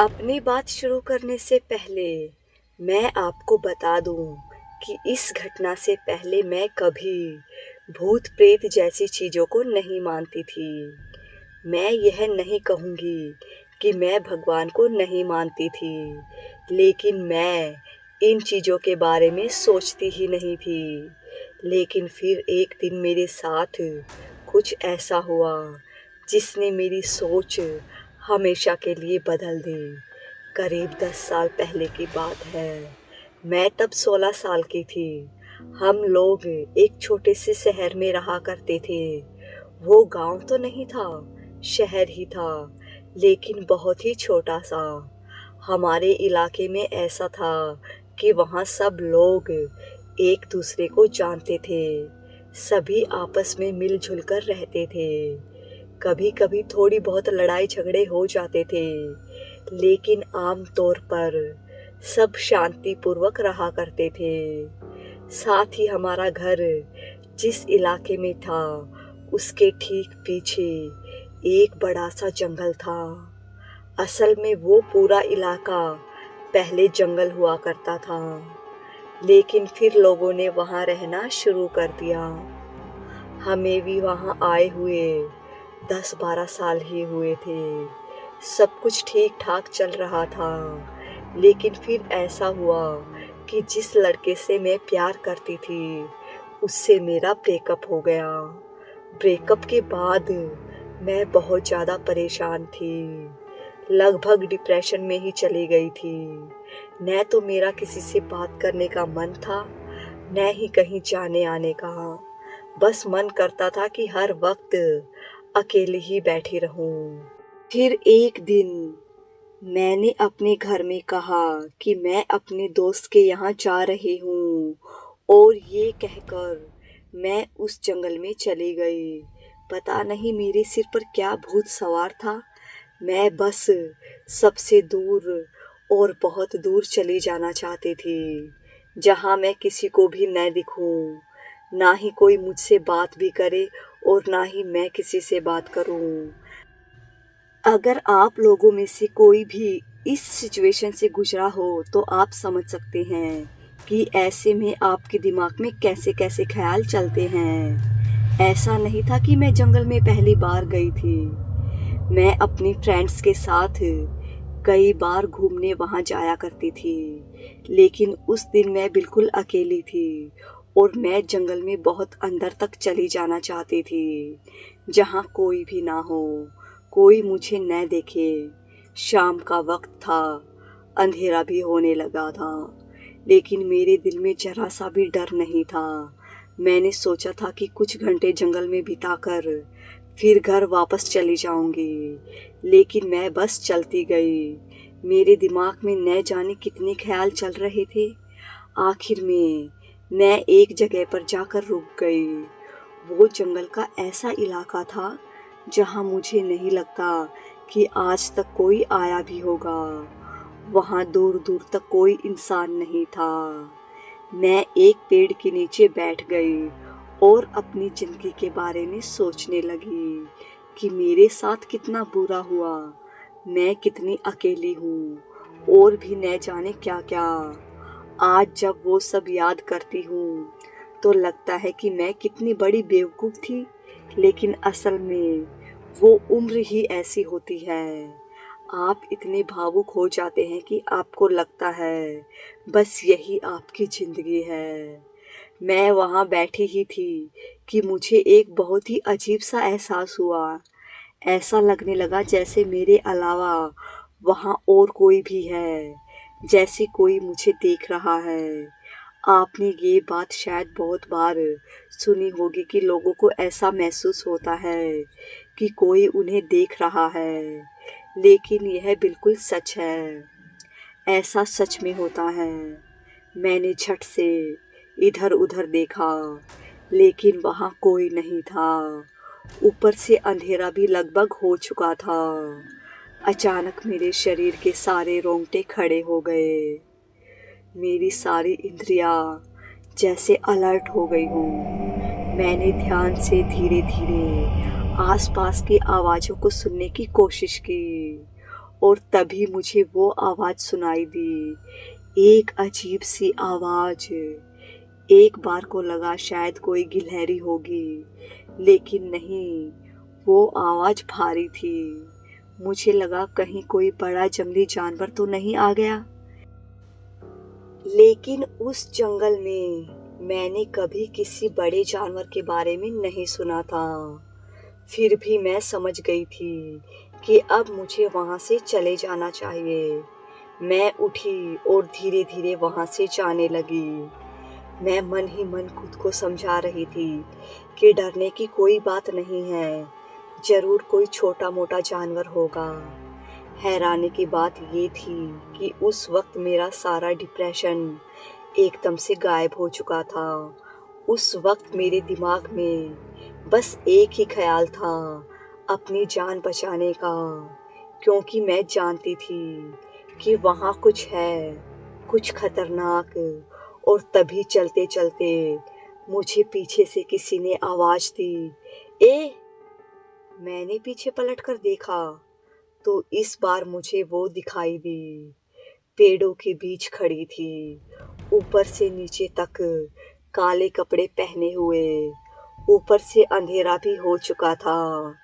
अपनी बात शुरू करने से पहले मैं आपको बता दूं कि इस घटना से पहले मैं कभी भूत प्रेत जैसी चीज़ों को नहीं मानती थी। मैं यह नहीं कहूँगी कि मैं भगवान को नहीं मानती थी, लेकिन मैं इन चीज़ों के बारे में सोचती ही नहीं थी। लेकिन फिर एक दिन मेरे साथ कुछ ऐसा हुआ जिसने मेरी सोच हमेशा के लिए बदल दी। करीब 10 साल पहले की बात है। मैं तब 16 साल की थी। हम लोग एक छोटे से शहर में रहा करते थे। वो गांव तो नहीं था, शहर ही था, लेकिन बहुत ही छोटा सा। हमारे इलाके में ऐसा था कि वहाँ सब लोग एक दूसरे को जानते थे। सभी आपस में मिलजुल कर रहते थे। कभी कभी थोड़ी बहुत लड़ाई झगड़े हो जाते थे, लेकिन आम तौर पर सब शांतिपूर्वक रहा करते थे। साथ ही हमारा घर जिस इलाके में था उसके ठीक पीछे एक बड़ा सा जंगल था। असल में वो पूरा इलाका पहले जंगल हुआ करता था, लेकिन फिर लोगों ने वहाँ रहना शुरू कर दिया। हमें भी वहाँ आए हुए 10-12 साल ही हुए थे। सब कुछ ठीक ठाक चल रहा था, लेकिन फिर ऐसा हुआ कि जिस लड़के से मैं प्यार करती थी उससे मेरा ब्रेकअप हो गया। ब्रेकअप के बाद मैं बहुत ज़्यादा परेशान थी, लगभग डिप्रेशन में ही चली गई थी। न तो मेरा किसी से बात करने का मन था, न ही कहीं जाने आने का। बस मन करता था कि हर वक्त अकेली ही बैठी रहूं। फिर एक दिन मैंने अपने घर में कहा कि मैं अपने दोस्त के यहाँ जा रही हूँ, और ये कहकर मैं उस जंगल में चली गई। पता नहीं मेरे सिर पर क्या भूत सवार था। मैं बस सबसे दूर और बहुत दूर चली जाना चाहती थी, जहाँ मैं किसी को भी न दिखूं, ना ही कोई मुझसे बात भी करे और ना ही मैं किसी से बात करूं। अगर आप लोगों में से कोई भी इस सिचुएशन से गुजरा हो तो आप समझ सकते हैं कि ऐसे में आपके दिमाग में कैसे कैसे ख्याल चलते हैं। ऐसा नहीं था कि मैं जंगल में पहली बार गई थी। मैं अपनी फ्रेंड्स के साथ कई बार घूमने वहाँ जाया करती थी, लेकिन उस दिन मैं बिल्कुल अकेली थी और मैं जंगल में बहुत अंदर तक चली जाना चाहती थी, जहाँ कोई भी ना हो, कोई मुझे न देखे। शाम का वक्त था, अंधेरा भी होने लगा था, लेकिन मेरे दिल में जरा सा भी डर नहीं था। मैंने सोचा था कि कुछ घंटे जंगल में बिताकर फिर घर वापस चली जाऊंगी, लेकिन मैं बस चलती गई। मेरे दिमाग में न जाने कितने ख्याल चल रहे थे। आखिर में मैं एक जगह पर जाकर रुक गई। वो जंगल का ऐसा इलाका था जहाँ मुझे नहीं लगता कि आज तक कोई आया भी होगा। वहाँ दूर दूर तक कोई इंसान नहीं था। मैं एक पेड़ के नीचे बैठ गई और अपनी ज़िंदगी के बारे में सोचने लगी कि मेरे साथ कितना बुरा हुआ, मैं कितनी अकेली हूँ, और भी न जाने क्या क्या। आज जब वो सब याद करती हूँ तो लगता है कि मैं कितनी बड़ी बेवकूफ़ थी, लेकिन असल में वो उम्र ही ऐसी होती है। आप इतने भावुक हो जाते हैं कि आपको लगता है बस यही आपकी ज़िंदगी है। मैं वहाँ बैठी ही थी कि मुझे एक बहुत ही अजीब सा एहसास हुआ। ऐसा लगने लगा जैसे मेरे अलावा वहाँ और कोई भी है, जैसे कोई मुझे देख रहा है। आपने ये बात शायद बहुत बार सुनी होगी कि लोगों को ऐसा महसूस होता है कि कोई उन्हें देख रहा है, लेकिन यह बिल्कुल सच है। ऐसा सच में होता है। मैंने झट से इधर उधर देखा, लेकिन वहाँ कोई नहीं था। ऊपर से अंधेरा भी लगभग हो चुका था। अचानक मेरे शरीर के सारे रोंगटे खड़े हो गए। मेरी सारी इंद्रियां जैसे अलर्ट हो गई हूँ। मैंने ध्यान से धीरे धीरे आसपास की आवाज़ों को सुनने की कोशिश की, और तभी मुझे वो आवाज़ सुनाई दी, एक अजीब सी आवाज़। एक बार को लगा शायद कोई गिलहरी होगी, लेकिन नहीं, वो आवाज़ भारी थी। मुझे लगा कहीं कोई बड़ा जंगली जानवर तो नहीं आ गया। लेकिन उस जंगल में मैंने कभी किसी बड़े जानवर के बारे में नहीं सुना था। फिर भी मैं समझ गई थी कि अब मुझे वहाँ से चले जाना चाहिए। मैं उठी और धीरे धीरे वहाँ से जाने लगी। मैं मन ही मन खुद को समझा रही थी कि डरने की कोई बात नहीं है, जरूर कोई छोटा मोटा जानवर होगा। हैरानी की बात ये थी कि उस वक्त मेरा सारा डिप्रेशन एकदम से गायब हो चुका था। उस वक्त मेरे दिमाग में बस एक ही ख्याल था, अपनी जान बचाने का, क्योंकि मैं जानती थी कि वहाँ कुछ है, कुछ खतरनाक। और तभी चलते चलते मुझे पीछे से किसी ने आवाज़ दी, ए! मैंने पीछे पलटकर देखा तो इस बार मुझे वो दिखाई दी। पेड़ों के बीच खड़ी थी, ऊपर से नीचे तक काले कपड़े पहने हुए। ऊपर से अंधेरा भी हो चुका था,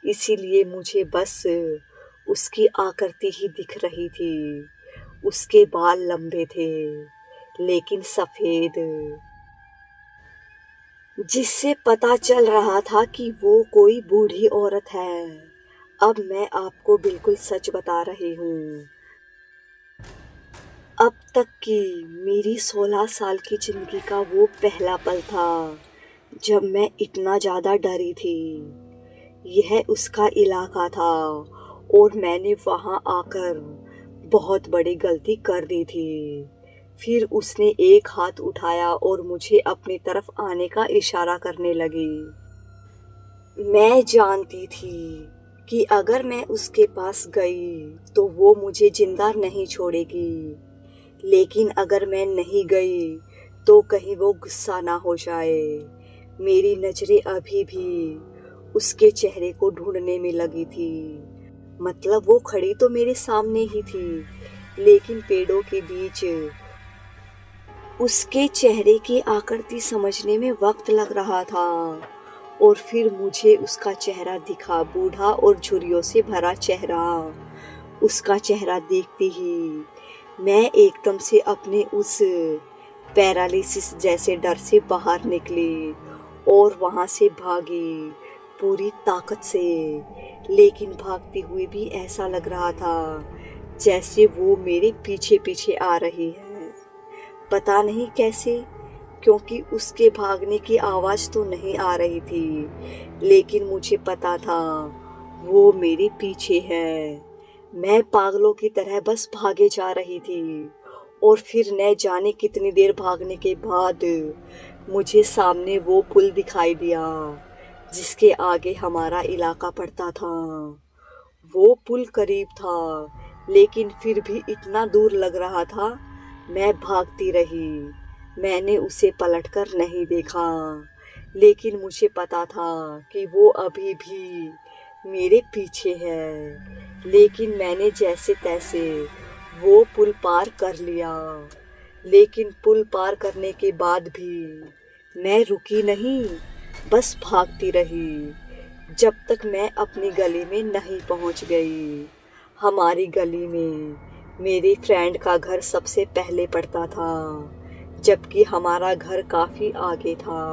इसीलिए मुझे बस उसकी आकृति ही दिख रही थी। उसके बाल लंबे थे, लेकिन सफ़ेद, जिससे पता चल रहा था कि वो कोई बूढ़ी औरत है। अब मैं आपको बिल्कुल सच बता रही हूँ। अब तक की मेरी 16 साल की ज़िंदगी का वो पहला पल था जब मैं इतना ज़्यादा डरी थी। यह उसका इलाका था और मैंने वहाँ आकर बहुत बड़ी गलती कर दी थी। फिर उसने एक हाथ उठाया और मुझे अपनी तरफ आने का इशारा करने लगी। मैं जानती थी कि अगर मैं उसके पास गई तो वो मुझे जिंदा नहीं छोड़ेगी, लेकिन अगर मैं नहीं गई तो कहीं वो गुस्सा ना हो जाए। मेरी नज़रें अभी भी उसके चेहरे को ढूंढने में लगी थी। मतलब वो खड़ी तो मेरे सामने ही थी, लेकिन पेड़ों के बीच उसके चेहरे की आकृति समझने में वक्त लग रहा था। और फिर मुझे उसका चेहरा दिखा, बूढ़ा और झुर्रियों से भरा चेहरा। उसका चेहरा देखते ही मैं एकदम से अपने उस पैरालिसिस जैसे डर से बाहर निकली और वहाँ से भागी पूरी ताकत से। लेकिन भागती हुई भी ऐसा लग रहा था जैसे वो मेरे पीछे पीछे आ रही है। पता नहीं कैसे, क्योंकि उसके भागने की आवाज़ तो नहीं आ रही थी, लेकिन मुझे पता था वो मेरे पीछे है। मैं पागलों की तरह बस भागे जा रही थी और फिर न जाने कितनी देर भागने के बाद मुझे सामने वो पुल दिखाई दिया जिसके आगे हमारा इलाका पड़ता था। वो पुल करीब था, लेकिन फिर भी इतना दूर लग रहा था। मैं भागती रही, मैंने उसे पलटकर नहीं देखा, लेकिन मुझे पता था कि वो अभी भी मेरे पीछे है। लेकिन मैंने जैसे तैसे वो पुल पार कर लिया। लेकिन पुल पार करने के बाद भी मैं रुकी नहीं, बस भागती रही जब तक मैं अपनी गली में नहीं पहुंच गई। हमारी गली में मेरे फ्रेंड का घर सबसे पहले पड़ता था, जबकि हमारा घर काफ़ी आगे था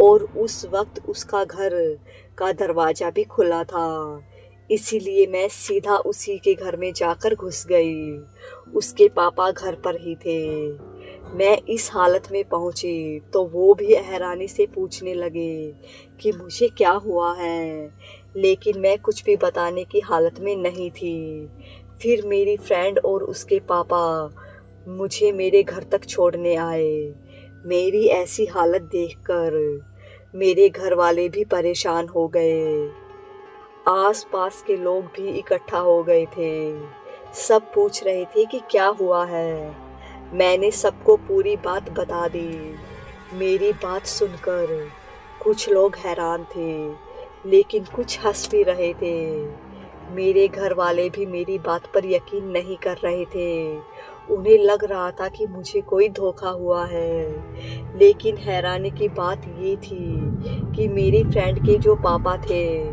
और उस वक्त उसका घर का दरवाज़ा भी खुला था। इसीलिए मैं सीधा उसी के घर में जाकर घुस गई। उसके पापा घर पर ही थे। मैं इस हालत में पहुंची तो वो भी हैरानी से पूछने लगे कि मुझे क्या हुआ है, लेकिन मैं कुछ भी बताने की हालत में नहीं थी। फिर मेरी फ्रेंड और उसके पापा मुझे मेरे घर तक छोड़ने आए। मेरी ऐसी हालत देखकर मेरे घर वाले भी परेशान हो गए। आसपास के लोग भी इकट्ठा हो गए थे। सब पूछ रहे थे कि क्या हुआ है। मैंने सबको पूरी बात बता दी। मेरी बात सुनकर कुछ लोग हैरान थे, लेकिन कुछ हंस भी रहे थे। मेरे घर वाले भी मेरी बात पर यकीन नहीं कर रहे थे। उन्हें लग रहा था कि मुझे कोई धोखा हुआ है। लेकिन हैरानी की बात ये थी कि मेरी फ्रेंड के जो पापा थे,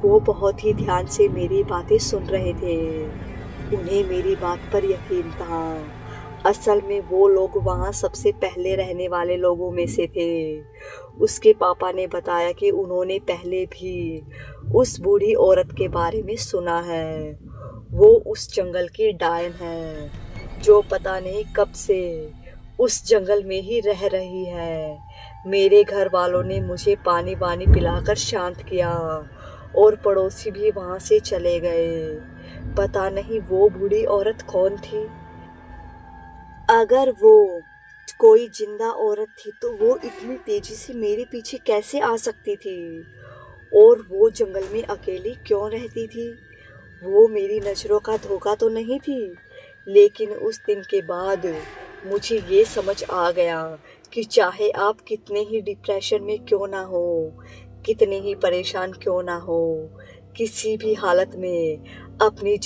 वो बहुत ही ध्यान से मेरी बातें सुन रहे थे। उन्हें मेरी बात पर यकीन था। असल में वो लोग वहाँ सबसे पहले रहने वाले लोगों में से थे। उसके पापा ने बताया कि उन्होंने पहले भी उस बूढ़ी औरत के बारे में सुना है। वो उस जंगल की डायन है, जो पता नहीं कब से उस जंगल में ही रह रही है। मेरे घर वालों ने मुझे पानी वानी पिलाकर शांत किया और पड़ोसी भी वहाँ से चले गए। पता नहीं वो बूढ़ी औरत कौन थी। अगर वो कोई जिंदा औरत थी तो वो इतनी तेजी से मेरे पीछे कैसे आ सकती थी, और वो जंगल में अकेली क्यों रहती थी। वो मेरी नज़रों का धोखा तो नहीं थी। लेकिन उस दिन के बाद मुझे ये समझ आ गया कि चाहे आप कितने ही डिप्रेशन में क्यों ना हो, कितने ही परेशान क्यों ना हो, किसी भी हालत में अपनी